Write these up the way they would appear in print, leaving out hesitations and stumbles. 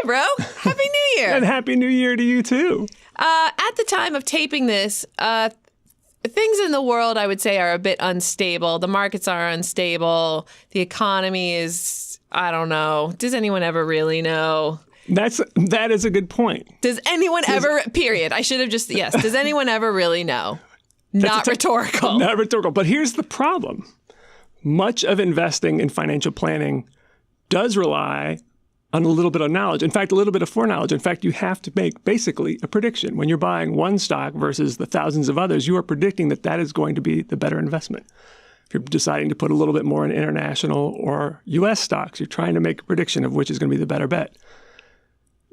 bro. Happy New Year. And Happy New Year to you, too. At the time of taping this, things in the world, I would say, are a bit unstable. The markets are unstable. The economy is, I don't know. Does anyone ever really know? That is a good point. Does anyone ever, period. I should have just, yes. Does anyone ever really know? Not rhetorical. Not rhetorical. But here's the problem. Much of investing in financial planning does rely on a little bit of knowledge. In fact, a little bit of foreknowledge. In fact, you have to make basically a prediction. When you're buying one stock versus the thousands of others, you are predicting that that is going to be the better investment. If you're deciding to put a little bit more in international or U.S. stocks, you're trying to make a prediction of which is going to be the better bet.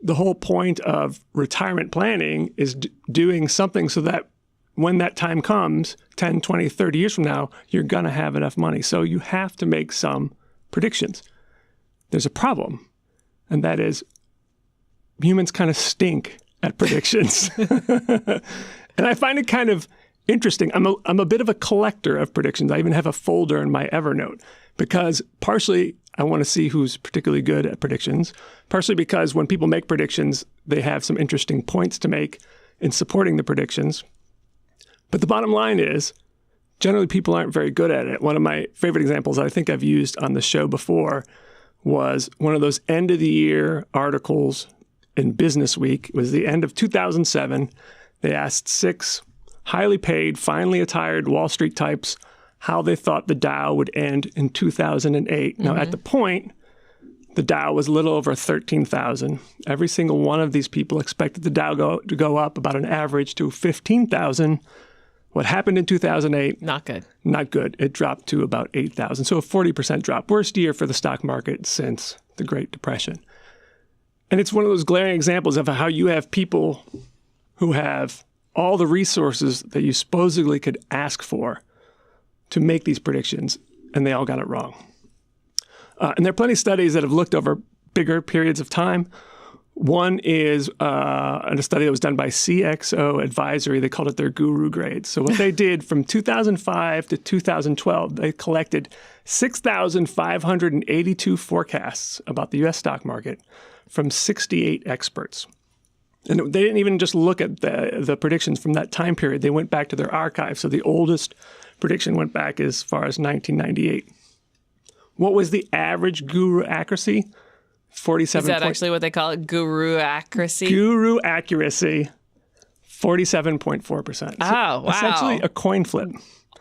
The whole point of retirement planning is doing something so that when that time comes, 10, 20, 30 years from now, you're going to have enough money. So you have to make some predictions. There's a problem, and that is humans kind of stink at predictions. And I find it kind of interesting. I'm a bit of a collector of predictions. I even have a folder in my Evernote because partially I want to see who's particularly good at predictions, partially because when people make predictions, they have some interesting points to make in supporting the predictions. But the bottom line is, generally people aren't very good at it. One of my favorite examples I think I've used on the show before was one of those end-of-the-year articles in Business Week. It was the end of 2007. They asked 6 highly paid, finely attired Wall Street types how they thought the Dow would end in 2008. Now, at the point, the Dow was a little over 13,000. Every single one of these people expected the Dow to go up about an average to 15,000. What happened in 2008? Not good. Not good. It dropped to about 8,000. So a 40% drop. Worst year for the stock market since the Great Depression. And it's one of those glaring examples of how you have people who have all the resources that you supposedly could ask for to make these predictions, and they all got it wrong. And there are plenty of studies that have looked over bigger periods of time. One is a study that was done by CXO Advisory. They called it their guru grade. So what they did from 2005 to 2012, they collected 6,582 forecasts about the U.S. stock market from 68 experts. And they didn't even just look at the predictions from that time period. They went back to their archive. So the oldest prediction went back as far as 1998. What was the average guru accuracy? 47. Is that actually what they call it? Guru accuracy? Guru accuracy, 47.4%. Oh, wow. Essentially a coin flip.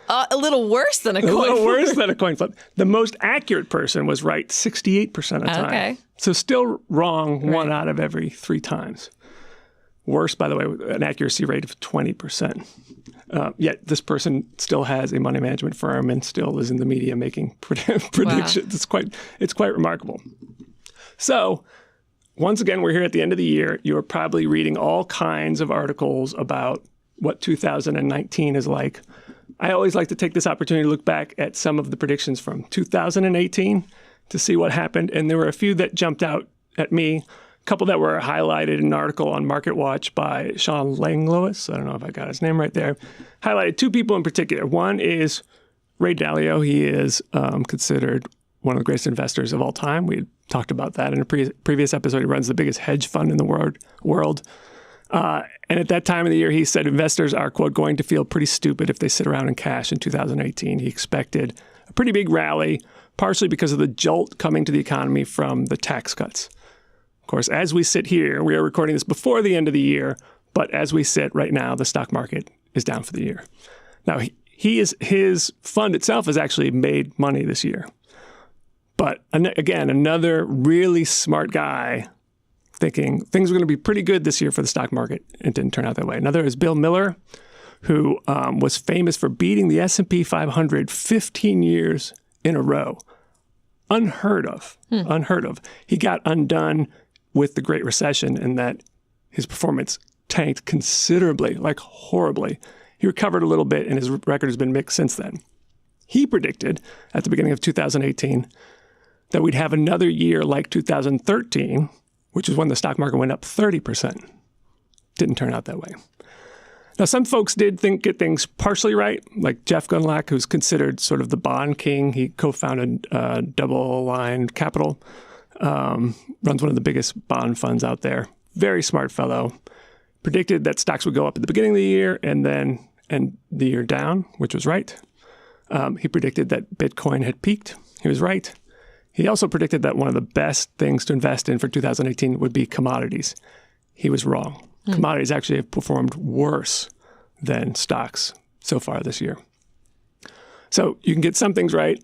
A little worse than a coin flip. A little worse than a coin flip. The most accurate person was right 68% of the time. Okay. So still wrong 1 out of every 3 times. Worse, by the way, with an accuracy rate of 20%. Yet this person still has a money management firm and still is in the media making predictions. Wow. It's quite remarkable. So once again, we're here at the end of the year. You're probably reading all kinds of articles about what 2019 is like. I always like to take this opportunity to look back at some of the predictions from 2018 to see what happened. And there were a few that jumped out at me. A couple that were highlighted in an article on MarketWatch by Sean Langlois. I don't know if I got his name right there. Highlighted 2 people in particular. One is Ray Dalio. He is considered one of the greatest investors of all time. We had talked about that in a previous episode. He runs the biggest hedge fund in the world. And at that time of the year, he said investors are, quote, going to feel pretty stupid if they sit around in cash in 2018. He expected a pretty big rally, partially because of the jolt coming to the economy from the tax cuts. Of course, as we sit here, we are recording this before the end of the year, but as we sit right now, the stock market is down for the year. Now, his fund itself has actually made money this year. But again, another really smart guy thinking things are going to be pretty good this year for the stock market. It didn't turn out that way. Another is Bill Miller, who was famous for beating the S&P 500 15 years in a row. Unheard of. Unheard of. He got undone with the Great Recession in that his performance tanked considerably, like horribly. He recovered a little bit, and his record has been mixed since then. He predicted at the beginning of 2018 that we'd have another year like 2013, which is when the stock market went up 30%. Didn't turn out that way. Now, some folks did get things partially right, like Jeff Gundlach, who's considered sort of the bond king. He co-founded Double Aligned Capital. runs one of the biggest bond funds out there. Very smart fellow. Predicted that stocks would go up at the beginning of the year and then end the year down, which was right. He predicted that Bitcoin had peaked. He was right. He also predicted that one of the best things to invest in for 2018 would be commodities. He was wrong. Commodities actually have performed worse than stocks so far this year. So you can get some things right,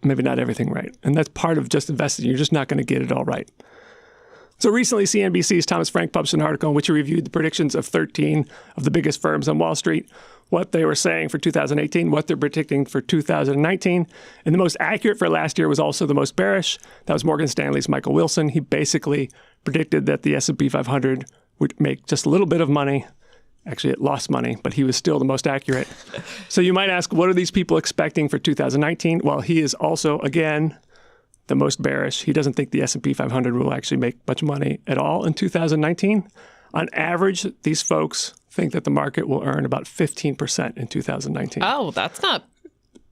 maybe not everything right. And that's part of just investing. You're just not going to get it all right. So recently, CNBC's Thomas Frank published an article in which he reviewed the predictions of 13 of the biggest firms on Wall Street, what they were saying for 2018, what they're predicting for 2019. And the most accurate for last year was also the most bearish. That was Morgan Stanley's Michael Wilson. He basically predicted that the S&P 500 would make just a little bit of money. Actually, it lost money, but he was still the most accurate. So you might ask, what are these people expecting for 2019? Well, he is also, again, the most bearish. He doesn't think the S&P 500 will actually make much money at all in 2019. On average, these folks think that the market will earn about 15% in 2019. Oh, that's not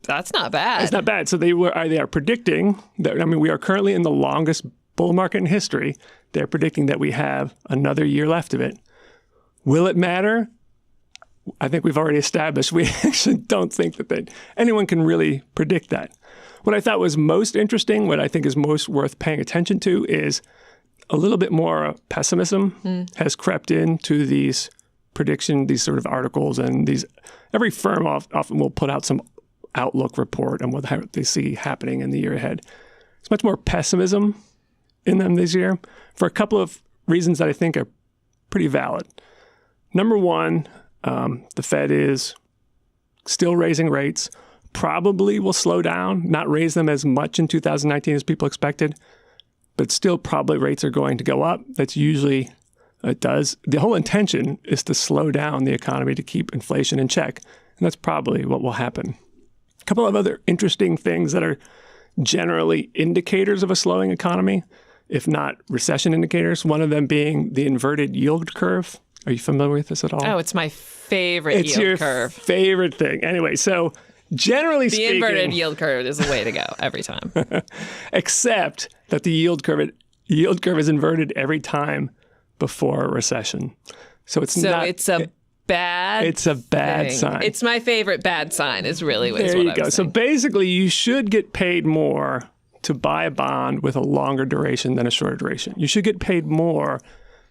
bad. It's not bad. So they are predicting that, we are currently in the longest bull market in history. They're predicting that we have another year left of it. Will it matter? I think we've already established we actually don't think that anyone can really predict that. What I thought was most interesting, what I think is most worth paying attention to, is a little bit more pessimism has crept into these these sort of articles, and every firm often will put out some outlook report on what they see happening in the year ahead. There's much more pessimism in them this year for a couple of reasons that I think are pretty valid. Number one, the Fed is still raising rates, probably will slow down, not raise them as much in 2019 as people expected, but still probably rates are going to go up. That's usually, it does. The whole intention is to slow down the economy to keep inflation in check, and that's probably what will happen. A couple of other interesting things that are generally indicators of a slowing economy, if not recession indicators, one of them being the inverted yield curve. Are you familiar with this at all? Oh, it's my favorite yield curve. It's your favorite thing. Anyway, so generally speaking, the inverted yield curve is the way to go every time. Except that the yield curve is inverted every time before a recession. So it's a bad thing. sign. It's my favorite bad sign is really what There you go. I'm So saying. basically, you should get paid more to buy a bond with a longer duration than a shorter duration. You should get paid more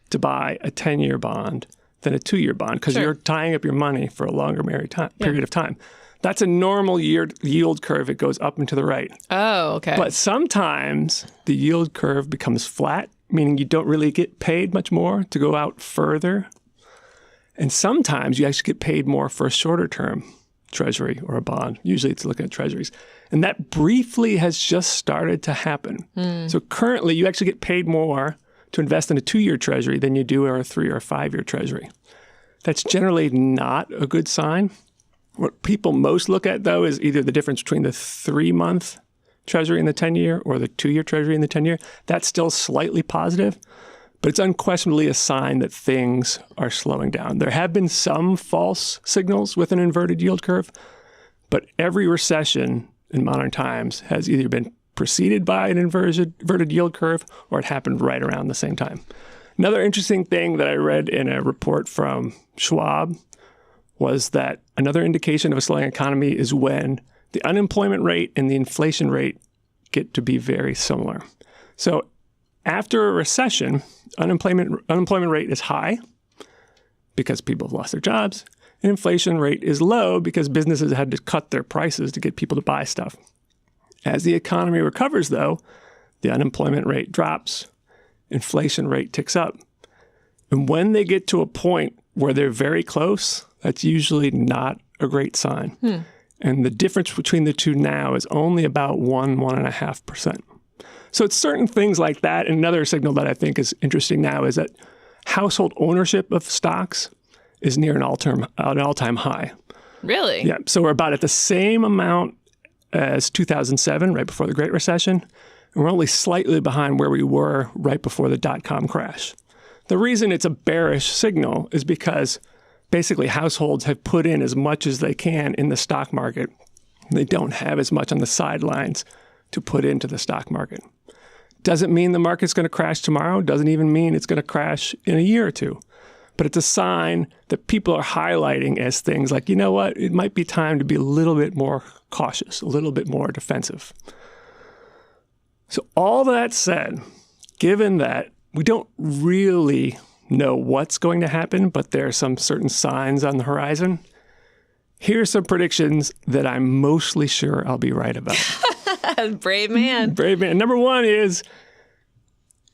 to buy a 10-year bond than a 2-year bond because you're tying up your money for a longer period of time. That's a normal yield curve. It goes up and to the right. Oh, okay. But sometimes the yield curve becomes flat, meaning you don't really get paid much more to go out further. And sometimes you actually get paid more for a shorter term treasury or a bond. Usually it's looking at treasuries. And that briefly has just started to happen. So currently you actually get paid more to invest in a 2-year treasury than you do in a 3 or 5-year treasury. That's generally not a good sign. What people most look at, though, is either the difference between the 3-month treasury and the 10-year or the 2-year treasury and the 10-year. That's still slightly positive, but it's unquestionably a sign that things are slowing down. There have been some false signals with an inverted yield curve, but every recession in modern times has either been preceded by an inverted yield curve or it happened right around the same time. Another interesting thing that I read in a report from Schwab was that another indication of a slowing economy is when the unemployment rate and the inflation rate get to be very similar. So after a recession, unemployment rate is high because people have lost their jobs, and inflation rate is low because businesses had to cut their prices to get people to buy stuff. As the economy recovers, though, the unemployment rate drops, inflation rate ticks up. And when they get to a point where they're very close, that's usually not a great sign. And the difference between the two now is only about 1.5%. So it's certain things like that. And another signal that I think is interesting now is that household ownership of stocks is near an all-time high. Really? Yeah. So we're about at the same amount as 2007, right before the Great Recession. And we're only slightly behind where we were right before the dot-com crash. The reason it's a bearish signal is because basically households have put in as much as they can in the stock market. They don't have as much on the sidelines to put into the stock market. Doesn't mean the market's going to crash tomorrow. Doesn't even mean it's going to crash in a year or two. But it's a sign that people are highlighting as things like, you know what, it might be time to be a little bit more cautious, a little bit more defensive. So all that said, given that we don't really know what's going to happen, but there are some certain signs on the horizon, here's some predictions that I'm mostly sure I'll be right about. Brave man. Brave man. Number one is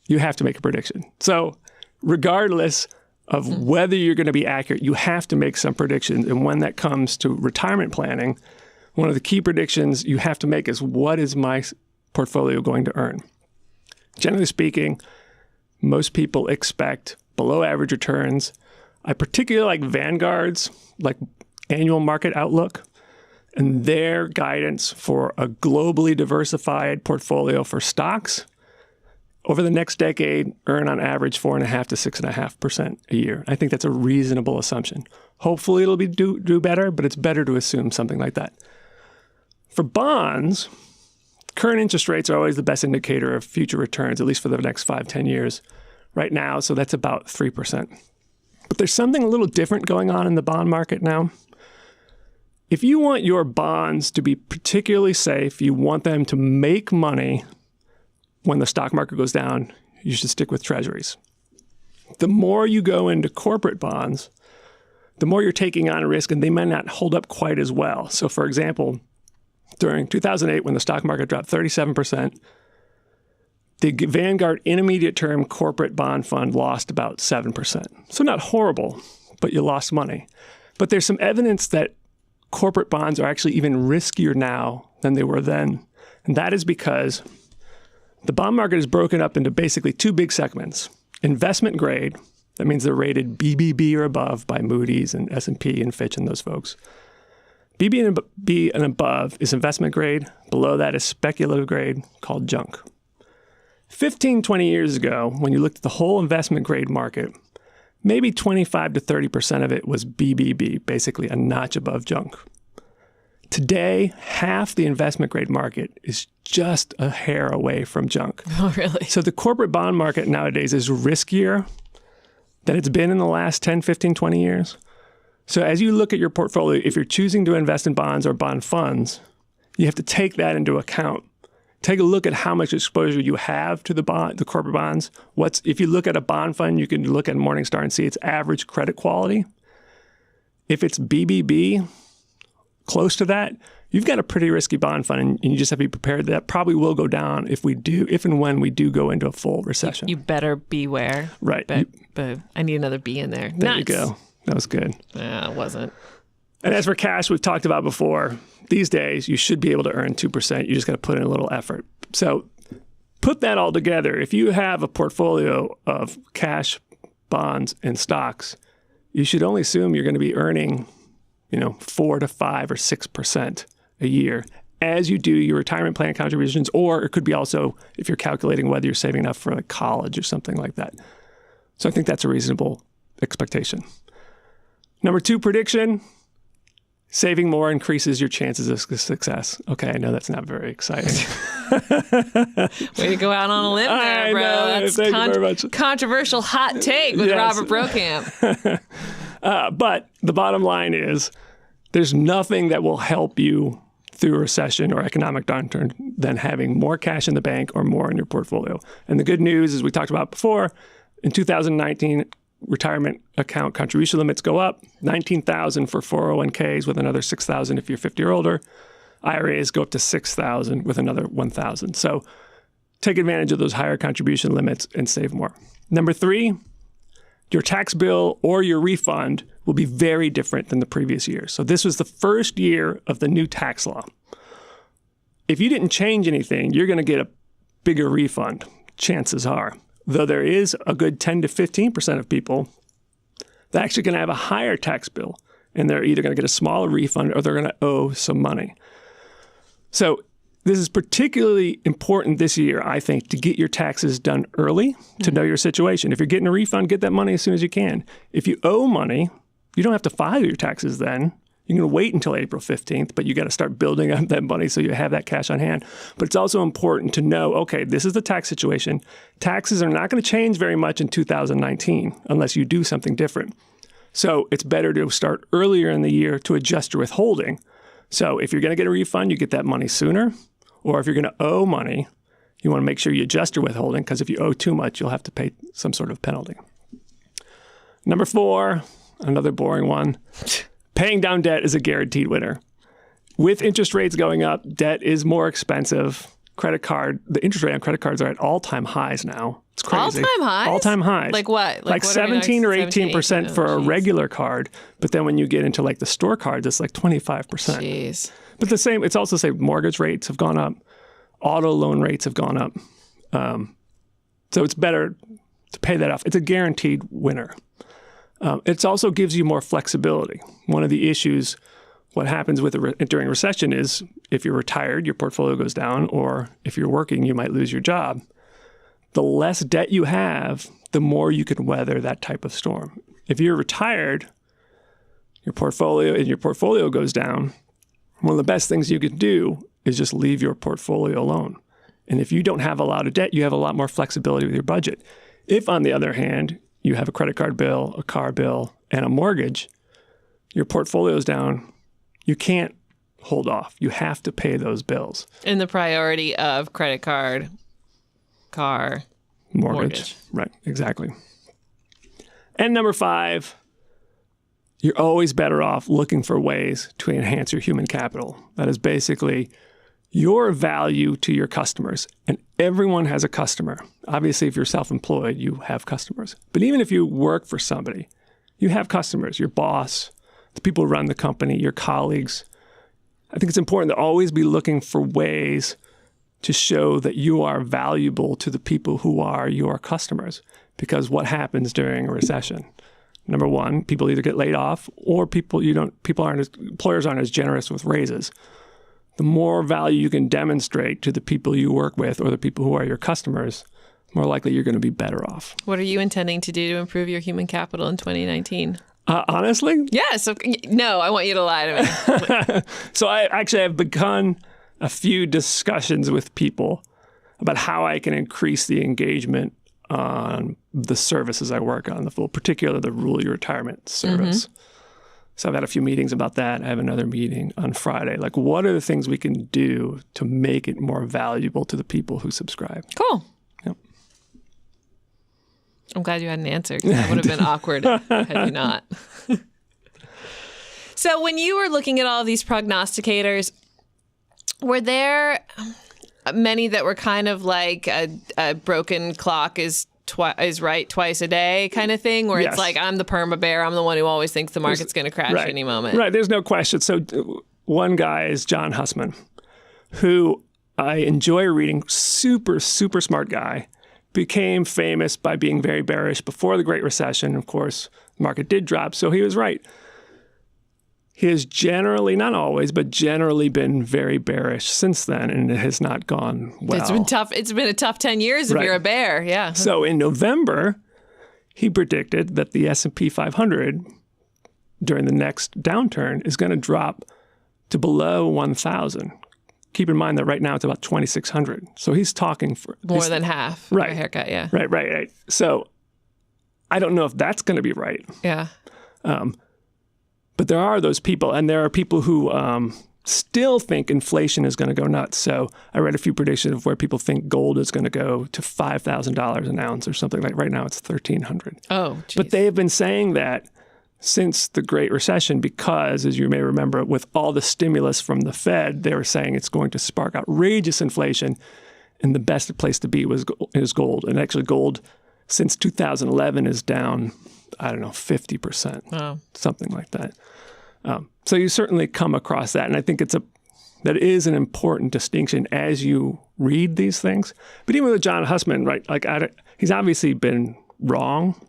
you have to make a prediction. So regardless of whether you're going to be accurate, you have to make some predictions. And when that comes to retirement planning, one of the key predictions you have to make is, what is my portfolio going to earn? Generally speaking, most people expect below average returns. I particularly like Vanguard's like annual market outlook and their guidance for a globally diversified portfolio for stocks over the next decade earn on average 4.5% to 6.5% a year. I think that's a reasonable assumption. Hopefully it'll be do better, but it's better to assume something like that. For bonds, current interest rates are always the best indicator of future returns, at least for the next 5-10 years right now. So that's about 3%. But there's something a little different going on in the bond market now. If you want your bonds to be particularly safe, you want them to make money when the stock market goes down, you should stick with treasuries. The more you go into corporate bonds, the more you're taking on a risk, and they might not hold up quite as well. So for example, during 2008, when the stock market dropped 37%, the Vanguard intermediate term corporate bond fund lost about 7%. So not horrible, but you lost money. But there's some evidence that corporate bonds are actually even riskier now than they were then. And that is because the bond market is broken up into basically two big segments. Investment grade, that means they're rated BBB or above by Moody's and S&P and Fitch and those folks. BB and above is investment grade. Below that is speculative grade, called junk. 15, 20 years ago, when you looked at the whole investment grade market, maybe 25 to 30% of it was BBB, basically a notch above junk. Today, half the investment grade market is just a hair away from junk. Oh, really? So the corporate bond market nowadays is riskier than it's been in the last 10, 15, 20 years. So as you look at your portfolio, if you're choosing to invest in bonds or bond funds, you have to take that into account. Take a look at how much exposure you have to the corporate bonds. If you look at a bond fund, you can look at Morningstar and see its average credit quality. If it's BBB, close to that, you've got a pretty risky bond fund, and you just have to be prepared that probably will go down if and when we do go into a full recession. You better beware. Right. But I need another B in there. There you go. That was good. It wasn't. And as for cash, we've talked about before, these days you should be able to earn 2%. You just got to put in a little effort. So put that all together. If you have a portfolio of cash, bonds, and stocks, you should only assume you're going to be earning 4 to 5 or 6% a year as you do your retirement plan contributions, or it could be also if you're calculating whether you're saving enough for like college or something like that. So I think that's a reasonable expectation. Number 2 prediction, saving more increases your chances of success. Okay, I know that's not very exciting. Way to go out on a limb there, bro. That's thank you very much. Controversial hot take with Robert Brokamp. But the bottom line is there's nothing that will help you through a recession or economic downturn than having more cash in the bank or more in your portfolio. And the good news, as we talked about before, in 2019, retirement account contribution limits go up, $19,000 for 401ks with another $6,000 if you're 50 or older. IRAs go up to $6,000 with another $1,000. So take advantage of those higher contribution limits and save more. Number 3, your tax bill or your refund will be very different than the previous year. So this was the first year of the new tax law. If you didn't change anything, you're going to get a bigger refund, chances are. Though there is a good 10 to 15% of people that are actually going to have a higher tax bill, and they're either going to get a smaller refund or they're going to owe some money. So this is particularly important this year, I think, to get your taxes done early, to know your situation. If you're getting a refund, get that money as soon as you can. If you owe money, you don't have to file your taxes then. You can wait until April 15th, but you got to start building up that money so you have that cash on hand. But it's also important to know, okay, this is the tax situation. Taxes are not going to change very much in 2019 unless you do something different. So it's better to start earlier in the year to adjust your withholding. So if you're going to get a refund, you get that money sooner. Or if you're going to owe money, you want to make sure you adjust your withholding, because if you owe too much, you'll have to pay some sort of penalty. Number 4, another boring one. Paying down debt is a guaranteed winner. With interest rates going up, debt is more expensive. The interest rate on credit cards are at all-time highs now. It's crazy. All-time highs? All-time highs. Like what? Like 17 or 18% for a regular card. But then when you get into like the store cards, it's like 25%. Jeez. But it's also the same. Mortgage rates have gone up. Auto loan rates have gone up. So it's better to pay that off. It's a guaranteed winner. It also gives you more flexibility. One of the issues, what happens during recession is if you're retired, your portfolio goes down, or if you're working, you might lose your job. The less debt you have, the more you can weather that type of storm. If you're retired, your portfolio goes down, one of the best things you can do is just leave your portfolio alone. And if you don't have a lot of debt, you have a lot more flexibility with your budget. If, on the other hand, you have a credit card bill, a car bill, and a mortgage, your portfolio's down, you can't hold off. You have to pay those bills. In the priority of credit card, car, mortgage. Right, exactly. And number 5, you're always better off looking for ways to enhance your human capital. That is basically your value to your customers. And everyone has a customer. Obviously, if you're self-employed, you have customers. But even if you work for somebody, you have customers, your boss, the people who run the company, your colleagues. I think it's important to always be looking for ways to show that you are valuable to the people who are your customers. Because what happens during a recession? Number 1, people either get laid off, or employers aren't as generous with raises. The more value you can demonstrate to the people you work with or the people who are your customers, the more likely you're going to be better off. What are you intending to do to improve your human capital in 2019? Honestly? Yes. No, I want you to lie to me. So I actually have begun a few discussions with people about how I can increase the engagement on the services I work on, particularly the Rule Your Retirement service. Mm-hmm. So I've had a few meetings about that. I have another meeting on Friday. Like, what are the things we can do to make it more valuable to the people who subscribe? Cool. Yep. I'm glad you had an answer, because that would have been awkward had you not. So when you were looking at all of these prognosticators, were there many that were kind of like a broken clock is right twice a day kind of thing, where It's like, I'm the perma bear, I'm the one who always thinks the market's going to crash any moment? Right, there's no question. So one guy is John Hussman, who I enjoy reading, super, super smart guy, became famous by being very bearish before the Great Recession. Of course, the market did drop, so he was right. He has generally, not always, but generally been very bearish since then, and it has not gone well. It's been tough. It's been a tough 10 years if you're a bear, yeah. So in November, he predicted that the S&P 500 during the next downturn is going to drop to below 1,000. Keep in mind that right now it's about 2,600. So he's talking for more than half. Right. A haircut, yeah. Right. So I don't know if that's going to be right. Yeah. But there are those people, and there are people who still think inflation is going to go nuts. So I read a few predictions of where people think gold is going to go to $5,000 an ounce or something. Like right now it's $1,300. Oh, geez. But they have been saying that since the Great Recession because, as you may remember, with all the stimulus from the Fed, they were saying it's going to spark outrageous inflation, and the best place to be is gold. And actually gold since 2011 is down, 50%, something like that. So you certainly come across that, and I think that is an important distinction as you read these things. But even with John Hussman, right? Like he's obviously been wrong,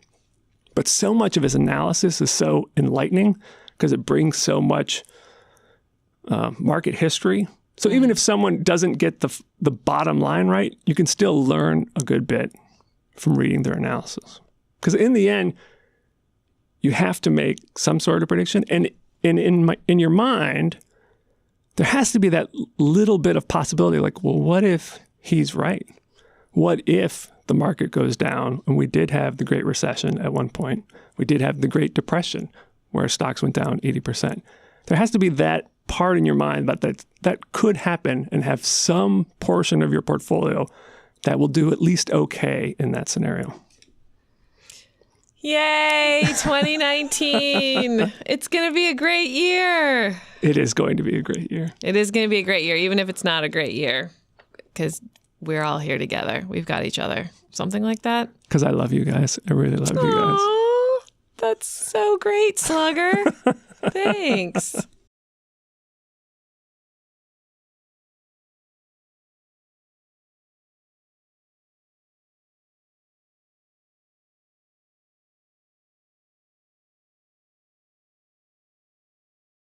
but so much of his analysis is so enlightening because it brings so much market history. So even if someone doesn't get the bottom line right, you can still learn a good bit from reading their analysis. Because in the end, you have to make some sort of prediction. And in your mind, there has to be that little bit of possibility, like, well, what if he's right? What if the market goes down? And we did have the Great Recession at one point. We did have the Great Depression, where stocks went down 80%. There has to be that part in your mind that could happen, and have some portion of your portfolio that will do at least okay in that scenario. Yay, 2019. It's going to be a great year. It is going to be a great year. It is going to be a great year, even if it's not a great year, because we're all here together. We've got each other. Something like that. Because I love you guys. I really love you guys. Aww, that's so great, Slugger. Thanks.